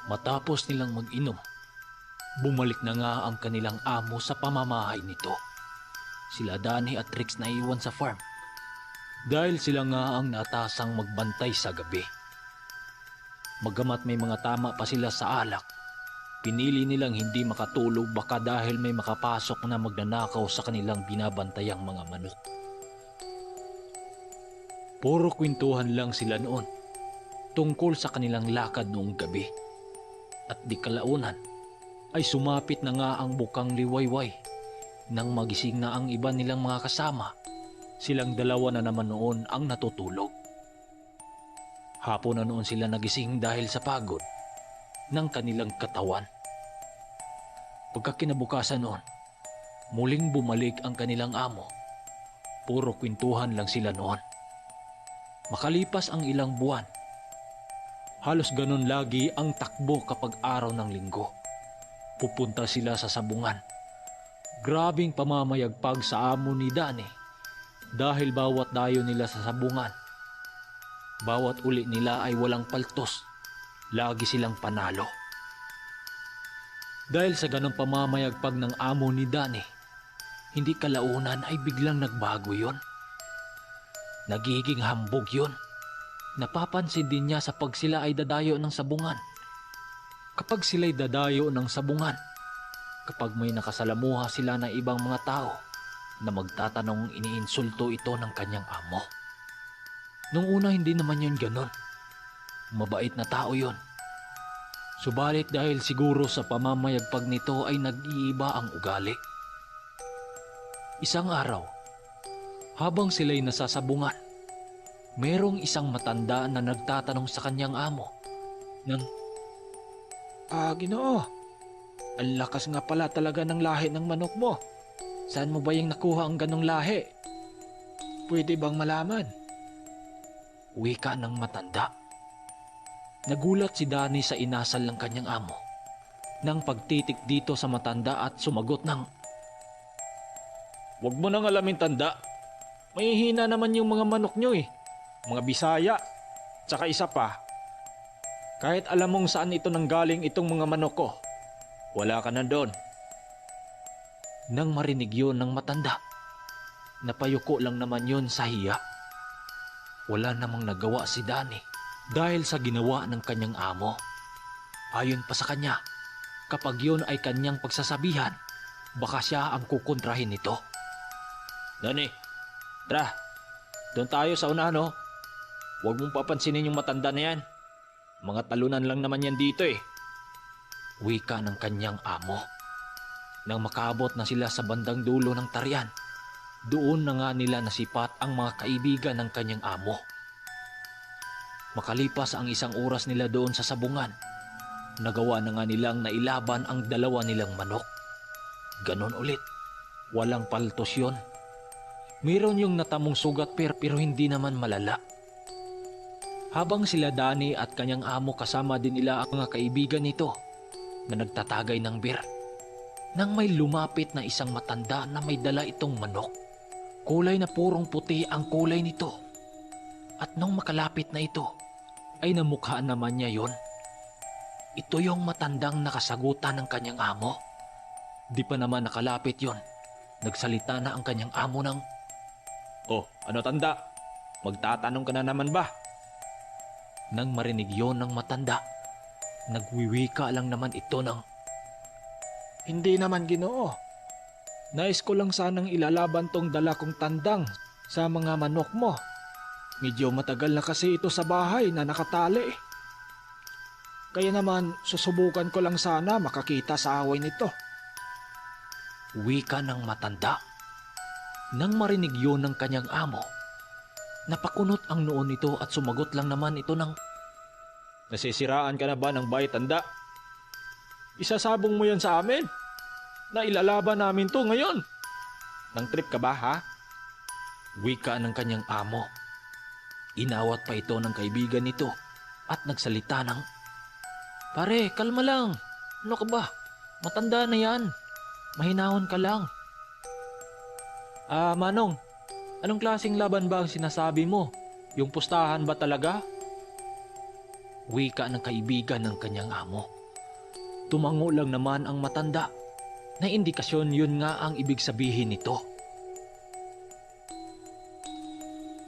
Matapos nilang mag-inom, bumalik na nga ang kanilang amo sa pamamahay nito. Sila Danny at Trix na iwan sa farm dahil sila nga ang natasang magbantay sa gabi. Magamat may mga tama pa sila sa alak, pinili nilang hindi makatulog baka dahil may makapasok na magnanakaw sa kanilang binabantayang mga manok. Puro kwentuhan lang sila noon tungkol sa kanilang lakad noong gabi. At di kalaunan ay sumapit na nga ang bukang liwayway. Nang magising na ang iba nilang mga kasama, silang dalawa na naman noon ang natutulog. Hapon na noon sila nagising dahil sa pagod ng kanilang katawan. Pagkakinabukasan noon, muling bumalik ang kanilang amo. Puro kwentuhan lang sila noon. Makalipas ang ilang buwan, halos ganun lagi ang takbo kapag araw ng linggo. Pupunta sila sa sabungan. Grabing pamamayagpag sa amo ni Danny dahil bawat dayo nila sa sabungan, bawat uli nila ay walang paltos. Lagi silang panalo. Dahil sa ganang pamamayagpag ng amo ni Danny, hindi kalaunan ay biglang nagbago yon. Nagiging hambog yon. Napapansin din niya sa pag sila ay dadayo ng sabungan. Kapag sila'y dadayo ng sabungan, kapag may nakasalamuha sila ng ibang mga tao na magtatanong, iniinsulto ito ng kanyang amo. Nung una hindi naman yun ganon. Mabait na tao yun. Subalit dahil siguro sa pamamayagpag nito ay nag-iiba ang ugali. Isang araw, habang sila'y nasasabungan, merong isang matanda na nagtatanong sa kanyang amo ng, Ginoo, ang lakas nga pala talaga ng lahi ng manok mo. Saan mo ba yung nakuha ang ganong lahi? Pwede bang malaman? Wika ng matanda. Nagulat si Danny sa inasal ng kanyang amo nang pagtitik dito sa matanda at sumagot ng, Huwag mo nang alamin, tanda. May hina naman yung mga manok nyo eh. Mga Bisaya. Tsaka isa pa, kahit alam mong saan ito nanggaling itong mga manok ko, wala ka na doon. Nang marinig yun ng matanda, napayuko lang naman yun sa hiya. Wala namang nagawa si Danny dahil sa ginawa ng kanyang amo. Ayon pa sa kanya, kapag yun ay kanyang pagsasabihan, baka siya ang kukontrahin nito. Danny, tara, doon tayo sa unahan oh. Huwag mong papansinin yung matanda na yan. Mga talunan lang naman yan dito eh. Wika ng kanyang amo. Nang makaabot na sila sa bandang dulo ng tarian, doon na nga nila nasipat ang mga kaibigan ng kanyang amo. Makalipas ang isang oras nila doon sa sabungan, nagawa na nga nilang nailaban ang dalawa nilang manok. Ganon ulit. Walang paltos yun. Mayroon yung natamong sugat pero hindi naman malala. Habang sila Danny at kanyang amo kasama din nila ang mga kaibigan nito na nagtatagay ng beer, nang may lumapit na isang matanda na may dala itong manok. Kulay na purong puti ang kulay nito. At nung makalapit na ito, ay namukhaan naman niya yon. Ito yung matandang nakasagutan ng kanyang amo. Di pa naman nakalapit yon, nagsalita na ang kanyang amo ng, Oh, ano tanda? Magtatanong ka na naman ba? Nang marinig yon ng matanda, nagwiwika lang naman ito ng, Hindi naman, Ginoo. Nais ko lang sanang ilalaban tong dala kong tandang sa mga manok mo. Medyo matagal na kasi ito sa bahay na nakatali. Kaya naman susubukan ko lang sana makakita sa away nito. Wika ng matanda. Nang marinig yon ng kanyang amo, napakunot ang noon nito at sumagot lang naman ito ng, Nasisiraan ka na ba ng bahay, tanda? Isasabong mo yan sa amin? Na ilalaban namin to ngayon? Nang trip ka ba ha? Wika ng kanyang amo. Inawat pa ito ng kaibigan nito at nagsalita ng, Pare, kalma lang. Ano ka ba? Matanda na yan. Mahinahon ka lang. Manong, anong klaseng laban ba ang sinasabi mo? Yung pustahan ba talaga? Wika ng kaibigan ng kanyang amo. Tumango lang naman ang matanda na indikasyon yun nga ang ibig sabihin nito.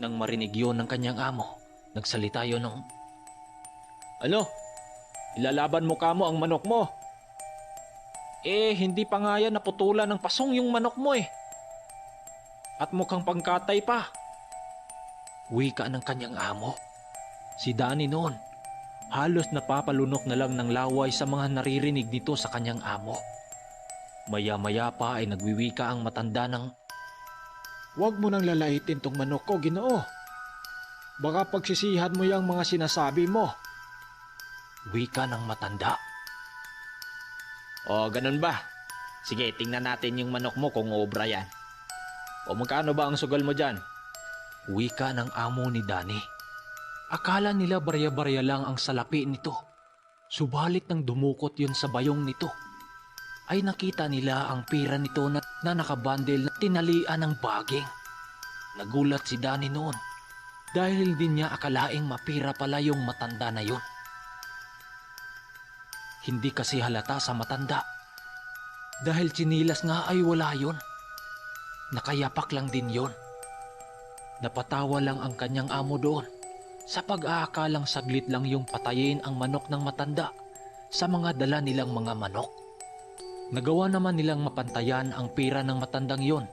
Nang marinig yun ng kanyang amo, nagsalita yun ng, "Ano? Ilalaban mo kamo ang manok mo? Hindi pa nga yan naputulan ng pasong yung manok mo eh. At mukhang pangkatay pa." Wika ng kanyang amo. Si Danny noon, halos napapalunok na lang ng laway sa mga naririnig nito sa kanyang amo. Maya-maya pa ay nagwiwika ang matanda ng, Huwag mo nang lalaitin tong manok ko, Ginoo. Baka pagsisihan mo yung mga sinasabi mo. wika ng matanda. O, ganun ba? Sige, tingnan natin yung manok mo kung obra yan. O, magkano ba ang sugal mo dyan? Wika ng amo ni Danny. Akala nila barya-barya lang ang salapi nito. Subalit nang dumukot yun sa bayong nito, ay nakita nila ang pira nito na nakabandel na tinalian ng baging. Nagulat si Danny noon dahil din niya akalaing mapira pala yung matanda na yun. Hindi kasi halata sa matanda dahil tsinilas nga ay wala yun. Nakayapak lang din yun. Napatawa lang ang kanyang amo doon sa pag-aakalang saglit lang yung patayin ang manok ng matanda sa mga dala nilang mga manok. Nagawa naman nilang mapantayan ang pira ng matandang yon.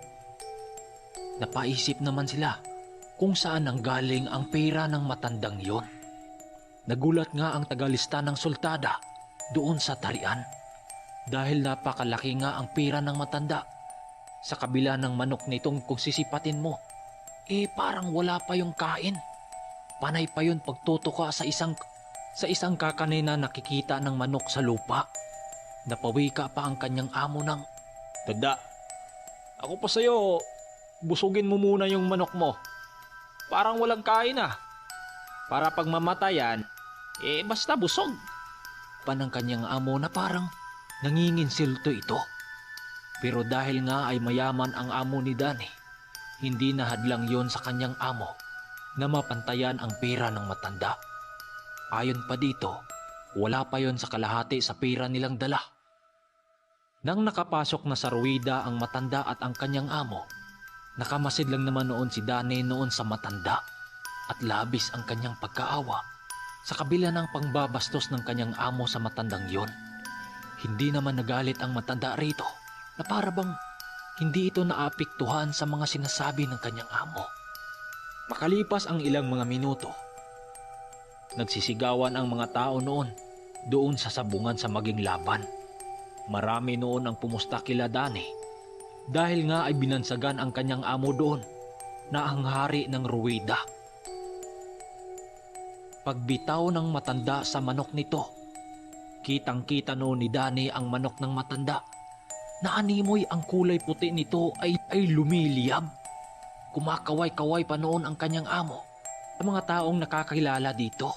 Napaisip naman sila kung saan nanggaling ang pira ng matandang yon. Nagulat nga ang tagalista ng sultada doon sa talian dahil napakalaki nga ang pira ng matanda. Sa kabila ng manok nitong kung sisipatin mo, parang wala pa yung kain. Panay pa yun pagtutuka sa isang kakanin na nakikita ng manok sa lupa. Napawika pa ang kanyang amo ng, Tanda, ako pa sa'yo, busugin mo muna yung manok mo. Parang walang kain ah. Para pag mamatayan, basta busog. panang kanyang amo na parang nanginginsilto ito. Pero dahil nga ay mayaman ang amo ni Danny, hindi nahadlang yon sa kanyang amo na mapantayan ang pera ng matanda. Ayon pa dito, wala pa yon sa kalahati sa pera nilang dala. Nang nakapasok na sa ruwida ang matanda at ang kanyang amo, nakamasid lang naman noon si Danny noon sa matanda at labis ang kanyang pagkaawa sa kabila ng pangbabastos ng kanyang amo sa matandang yon. Hindi naman nagalit ang matanda rito na para bang hindi ito naapektuhan sa mga sinasabi ng kanyang amo. Makalipas ang ilang mga minuto, nagsisigawan ang mga tao noon doon sa sabungan sa maging laban. Marami noon ang pumusta kila Danny dahil nga ay binansagan ang kanyang amo doon na ang hari ng ruwida. Pagbitaw ng matanda sa manok nito, kitang-kita noon ni Danny ang manok ng matanda na animoy ang kulay puti nito ay lumiliyab. Kumakaway-kaway pa noon ang kanyang amo sa mga taong nakakilala dito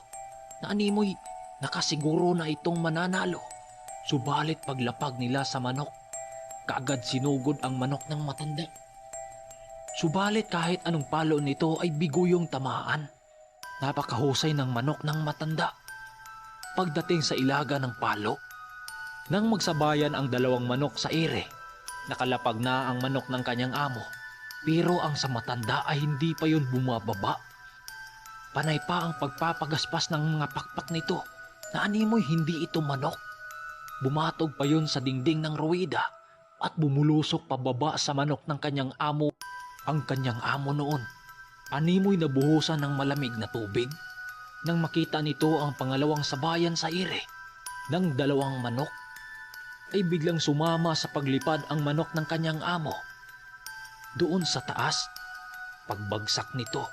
na animoy nakasiguro na itong mananalo. Subalit paglapag nila sa manok, kaagad sinugod ang manok ng matanda. Subalit kahit anong palo nito ay bigo yung tamaan. Napakahusay ng manok ng matanda. Pagdating sa ilaga ng palo, nang magsabayan ang dalawang manok sa ere, nakalapag na ang manok ng kanyang amo. Pero ang sa matanda ay hindi pa yun bumababa. Panay pa ang pagpapagaspas ng mga pakpak nito na animoy hindi ito manok. Bumatog pa yun sa dingding ng ruwida at bumulusok pababa sa manok ng kanyang amo. Ang kanyang amo noon, animoy nabuhusan ng malamig na tubig. Nang makita nito ang pangalawang sabayan sa ere ng dalawang manok, ay biglang sumama sa paglipad ang manok ng kanyang amo. Doon sa taas, pagbagsak nito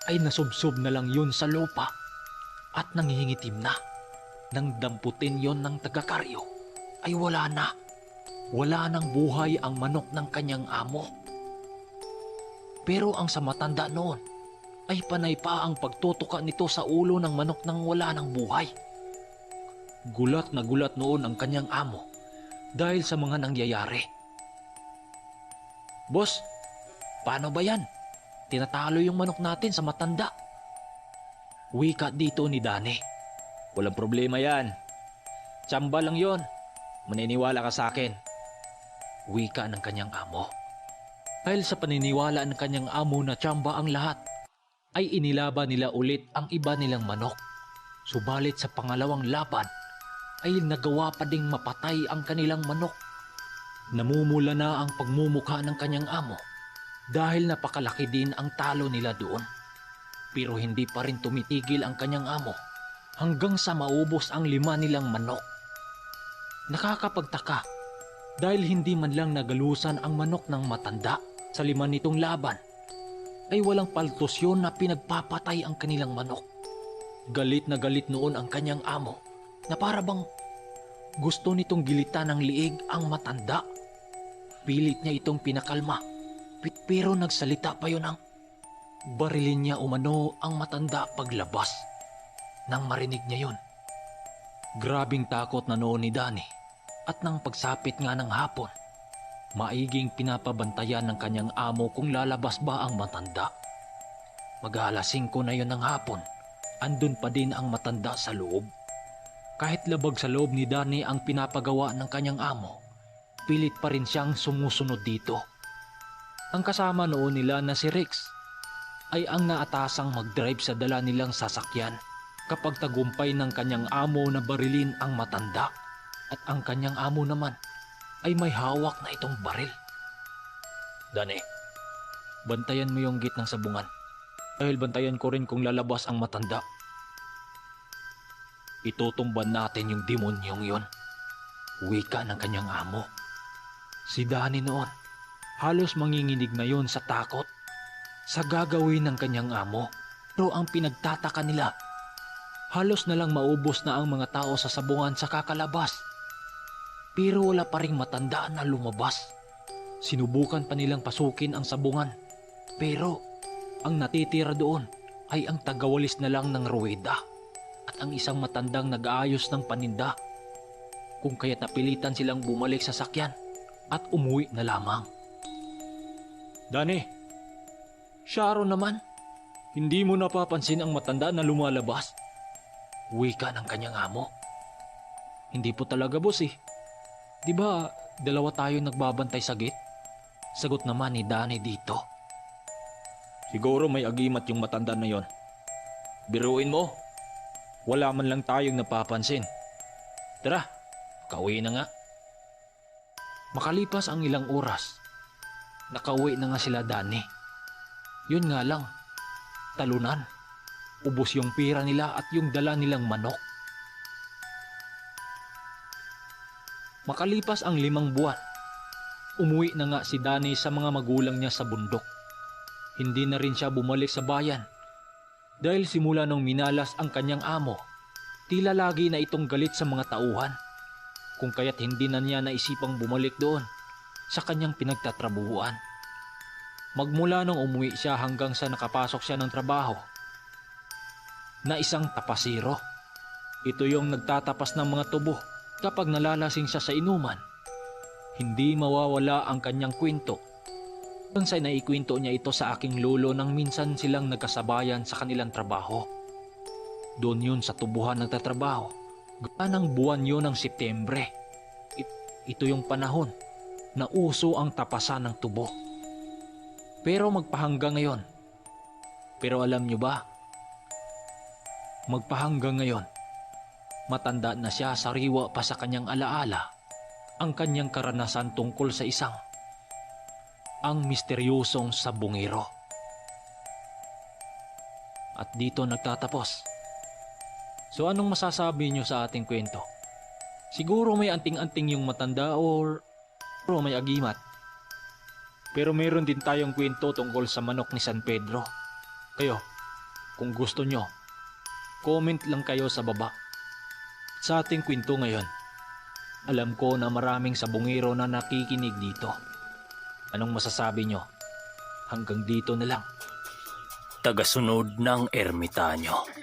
ay nasubsob na lang yun sa lupa at nangingitim na. Nang damputin yon ng taga-karyo, ay wala na. Wala nang buhay ang manok ng kanyang amo. Pero ang sa matanda noon, ay panay pa ang pagtutuka nito sa ulo ng manok nang wala ng buhay. Gulat na gulat noon ang kanyang amo dahil sa mga nangyayari. Boss, paano ba yan? Tinatalo yung manok natin sa matanda. Wika dito ni Danny. Walang problema yan. Tsamba lang yon. Maniniwala ka sa akin. Wika ng kanyang amo. Dahil sa paniniwala ng kanyang amo na tsamba ang lahat, ay inilaban nila ulit ang iba nilang manok. Subalit sa pangalawang laban, ay nagawa pa ding mapatay ang kanilang manok. Namumula na ang pagmumukha ng kanyang amo dahil napakalaki din ang talo nila doon. Pero hindi pa rin tumitigil ang kanyang amo hanggang sa maubos ang 5 nilang manok. Nakakapagtaka dahil hindi man lang nagalusan ang manok ng matanda sa 5 nitong laban, ay walang paltos yun na pinagpapatay ang kanilang manok. Galit na galit noon ang kanyang amo na para bang gusto nitong gilitan ng liig ang matanda. Pilit niya itong pinakalma, pero nagsalita pa yun ang barilin niya umano ang matanda paglabas. Nang marinig niya yun, grabing takot na noon ni Danny at nang pagsapit nga ng hapon, maiging pinapabantayan ng kanyang amo kung lalabas ba ang matanda. Mag-alas 5 na yun ng hapon, andun pa din ang matanda sa loob. Kahit labag sa loob ni Danny ang pinapagawa ng kanyang amo, pilit pa rin siyang sumusunod dito. Ang kasama noon nila na si Rex ay ang naatasang mag-drive sa dala nilang sasakyan kapag tagumpay ng kanyang amo na barilin ang matanda, at ang kanyang amo naman ay may hawak na itong baril. Danny, bantayan mo yung gate ng sabungan dahil bantayan ko rin kung lalabas ang matanda. Itutumban natin yung demonyong yon. Wika ng kanyang amo. Si Danny noon, halos manginginig na yon sa takot sa gagawin ng kanyang amo. Pero ang pinagtataka nila, halos na lang maubos na ang mga tao sa sabungan sa kakalabas. Pero wala pa ring matanda na lumabas. Sinubukan pa nilang pasukin ang sabungan. Pero ang natitira doon ay ang tagawalis na lang ng ruweda at ang isang matandang nag-aayos ng paninda. Kung kaya't napilitan silang bumalik sa sakyan at umuwi na lamang. Danny, Sharon naman, hindi mo napapansin ang matanda na lumalabas? Wika ng kanyang amo. Hindi po talaga, boss eh. Di ba dalawa tayo nagbabantay sa gate? Sagot naman ni Danny dito. Siguro may agimat yung matanda na yon. Biruin mo, wala man lang tayong napapansin. Tara, kauwi na nga. Makalipas ang ilang oras, nakauwi na nga sila Danny. Yun nga lang, talunan. Ubos yung pira nila at yung dala nilang manok. Makalipas ang 5 buwan, umuwi na nga si Danny sa mga magulang niya sa bundok. Hindi na rin siya bumalik sa bayan dahil simula nung minalas ang kanyang amo, tila lagi na itong galit sa mga tauhan. Kung kaya't hindi na niya naisipang bumalik doon sa kanyang pinagtatrabuhuan. Magmula nung umuwi siya hanggang sa nakapasok siya ng trabaho na isang tapasiro. Ito yung nagtatapas ng mga tubo kapag nalalasing siya sa inuman. Hindi mawawala ang kanyang kwento. Hanggang sa naikwento niya ito sa aking lolo nang minsan silang nagkasabayan sa kanilang trabaho. Doon yun sa tubuhan nagtatrabaho. Ganang buwan yun ng Setyembre. Ito yung panahon na uso ang tapasan ng tubo. Pero magpahanggang ngayon. Pero alam nyo ba? Magpahanggang ngayon, matanda na siya, sariwa pa sa kanyang alaala ang kanyang karanasan tungkol sa ang misteryosong sabungero. At dito nagtatapos. So anong masasabi nyo sa ating kwento? Siguro may anting-anting yung matanda or may agimat. Pero meron din tayong kwento tungkol sa manok ni San Pedro. Kayo, kung gusto nyo, comment lang kayo sa baba. Sa ating kwento ngayon, alam ko na maraming sabungero na nakikinig dito. Anong masasabi nyo? Hanggang dito na lang. Tagasunod ng ermitanyo.